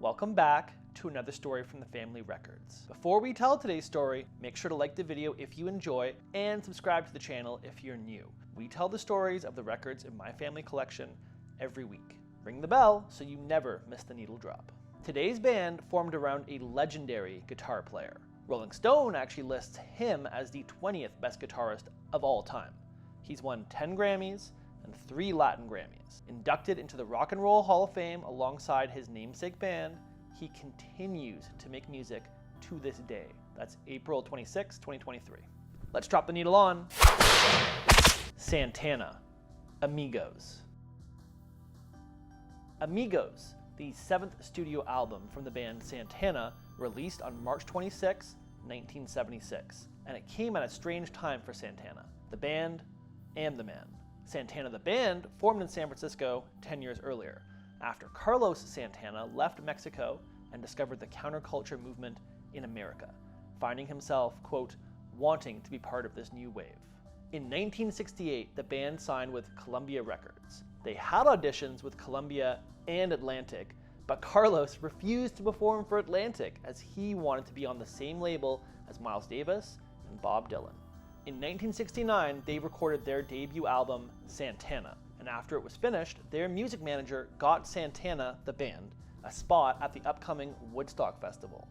Welcome back to another story from the family records. Before we tell today's story, make sure to like the video if you enjoy and subscribe to the channel if you're new. We tell the stories of the records in my family collection every week. Ring the bell so you never miss the needle drop. Today's band formed around a legendary guitar player. Rolling Stone actually lists him as the 20th best guitarist of all time. He's won 10 Grammys and 3 Latin Grammys. Inducted into the Rock and Roll Hall of Fame alongside his namesake band, he continues to make music to this day. That's April 26, 2023. Let's drop the needle on. Santana, Amigos. Amigos, the 7th studio album from the band Santana, released on March 26, 1976. And it came at a strange time for Santana, the band, and the man. Santana the band formed in San Francisco 10 years earlier, after Carlos Santana left Mexico and discovered the counterculture movement in America, finding himself, quote, wanting to be part of this new wave. In 1968, the band signed with Columbia Records. They had auditions with Columbia and Atlantic, but Carlos refused to perform for Atlantic as he wanted to be on the same label as Miles Davis and Bob Dylan. In 1969, they recorded their debut album, Santana, and after it was finished, their music manager got Santana, the band, a spot at the upcoming Woodstock Festival.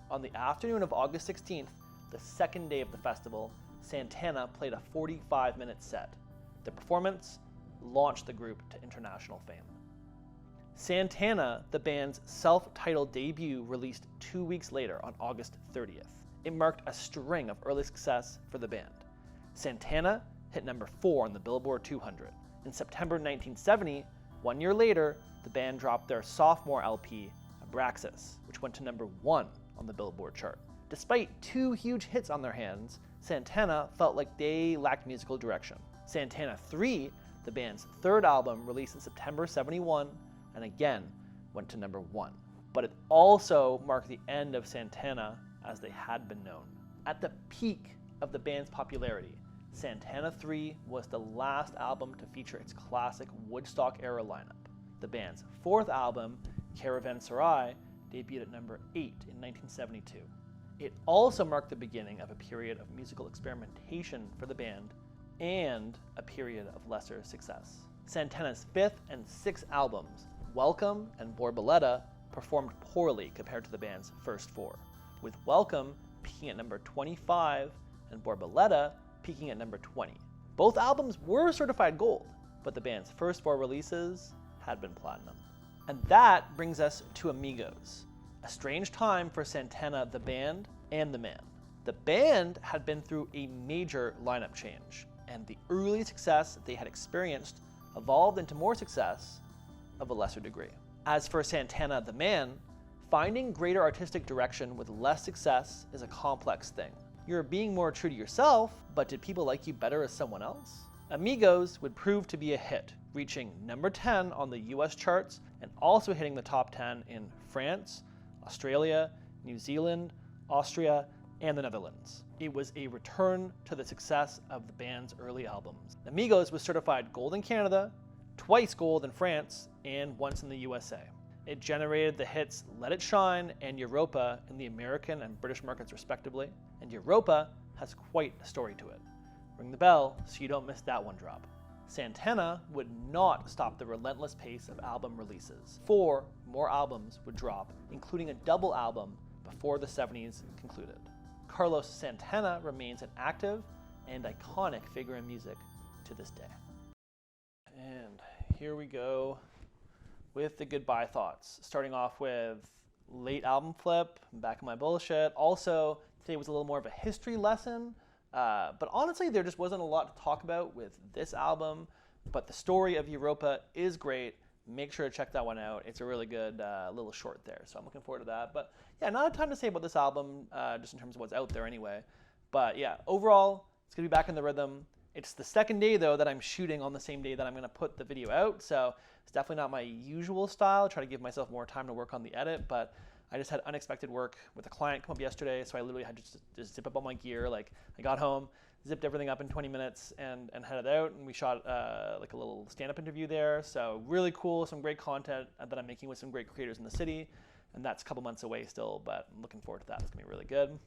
On the afternoon of August 16th, the second day of the festival, Santana played a 45-minute set. The performance launched the group to international fame. Santana, the band's self-titled debut, released 2 weeks later on August 30th. It marked a string of early success for the band. Santana hit number 4 on the Billboard 200. In September 1970, 1 year later, the band dropped their sophomore LP, Abraxas, which went to number 1 on the Billboard chart. Despite 2 huge hits on their hands, Santana felt like they lacked musical direction. Santana 3, the band's 3rd album, released in September 71, and again went to number 1. But it also marked the end of Santana as they had been known. At the peak of the band's popularity, Santana 3 was the last album to feature its classic Woodstock-era lineup. The band's 4th album, Caravanserai, debuted at number 8 in 1972. It also marked the beginning of a period of musical experimentation for the band and a period of lesser success. Santana's 5th and 6th albums, Welcome and Borboleta, performed poorly compared to the band's first 4, with Welcome peaking at number 25 and Borboleta peaking at number 20. Both albums were certified gold, but the band's first 4 releases had been platinum. And that brings us to Amigos, a strange time for Santana the band and the man. The band had been through a major lineup change, and the early success they had experienced evolved into more success of a lesser degree. As for Santana the man, finding greater artistic direction with less success is a complex thing. You're being more true to yourself, but did people like you better as someone else? Amigos would prove to be a hit, reaching number 10 on the US charts and also hitting the top 10 in France, Australia, New Zealand, Austria, and the Netherlands. It was a return to the success of the band's early albums. Amigos was certified gold in Canada, twice gold in France, and once in the USA. It generated the hits Let It Shine and Europa in the American and British markets respectively, and Europa has quite a story to it. Ring the bell so you don't miss that one drop. Santana would not stop the relentless pace of album releases. 4 more albums would drop, including a double album before the 70s concluded. Carlos Santana remains an active and iconic figure in music to this day. And here we go with the goodbye thoughts. Starting off with late album flip, back in my bullshit. Also, today was a little more of a history lesson, but honestly, there just wasn't a lot to talk about with this album, but the story of Europa is great. Make sure to check that one out. It's a really good little short there, so I'm looking forward to that. But yeah, not a ton to say about this album, just in terms of what's out there anyway. But yeah, overall, it's gonna be back in the rhythm. It's the second day though that I'm shooting on the same day that I'm gonna put the video out, so it's definitely not my usual style. I try to give myself more time to work on the edit, but I just had unexpected work with a client come up yesterday, so I literally had to just zip up all my gear. Like, I got home, zipped everything up in 20 minutes and headed out, and we shot like a little stand-up interview there. So really cool, some great content that I'm making with some great creators in the city. and that's a couple months away still, but I'm looking forward to that. It's gonna be really good.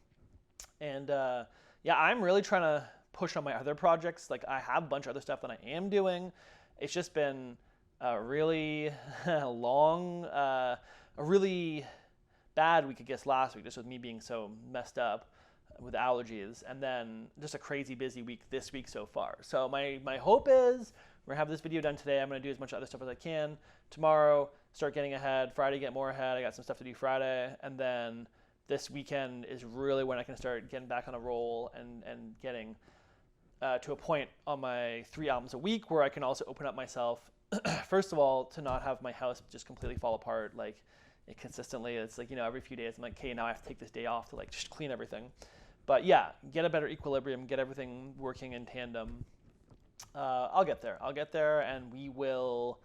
And yeah, I'm really trying to push on my other projects. Like I have a bunch of other stuff that I am doing. It's just been a really long, a really bad week, I guess, last week, just with me being so messed up with allergies, and then just a crazy busy week this week so far. So my hope is we're gonna have this video done today. I'm gonna do as much other stuff as I can. Tomorrow, start getting ahead. Friday, get more ahead. I got some stuff to do Friday, and then this weekend is really when I can start getting back on a roll and getting to a point on my 3 albums a week where I can also open up myself. First of all, to not have my house just completely fall apart like it consistently. It's like, you know, every few days I'm like, okay, now I have to take this day off to like just clean everything. But yeah, get a better equilibrium, get everything working in tandem. I'll get there, and we will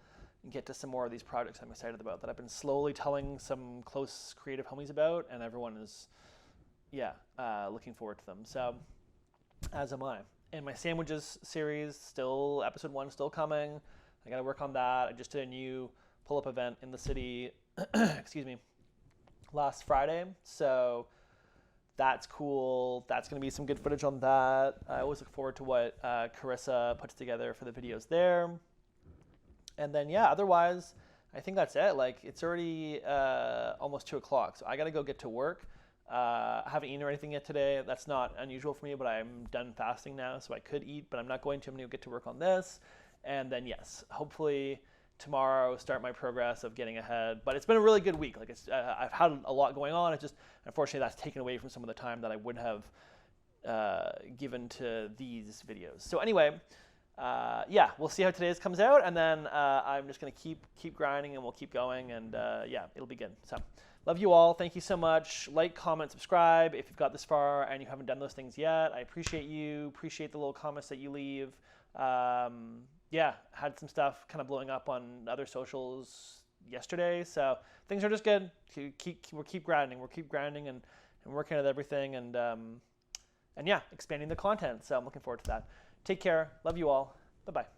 get to some more of these projects I'm excited about that I've been slowly telling some close creative homies about, and everyone is, looking forward to them. So, as am I. And my sandwiches series, still, episode 1 still coming. I gotta work on that. I just did a new pull-up event in the city, excuse me, last Friday. So that's cool. That's going to be some good footage on that. I always look forward to what Carissa puts together for the videos there. And then, yeah, otherwise, I think that's it. Like, it's already almost 2 o'clock, so I got to go get to work. I haven't eaten or anything yet today. That's not unusual for me, but I'm done fasting now, so I could eat, but I'm not going to. I'm going to get to work on this. And then, yes, hopefully tomorrow start my progress of getting ahead. But it's been a really good week. Like I've had a lot going on. It's just, unfortunately, that's taken away from some of the time that I would have given to these videos. So anyway, yeah, we'll see how today's comes out, and then I'm just gonna keep grinding, and we'll keep going, and yeah, it'll be good. So love you all. Thank you so much. Like, comment, subscribe if you've got this far and you haven't done those things yet. I appreciate you. Appreciate the little comments that you leave. Yeah, had some stuff kind of blowing up on other socials yesterday, so things are just good. We'll keep grinding. We'll keep grinding and working at everything, and yeah, expanding the content. So I'm looking forward to that. Take care. Love you all. Bye-bye.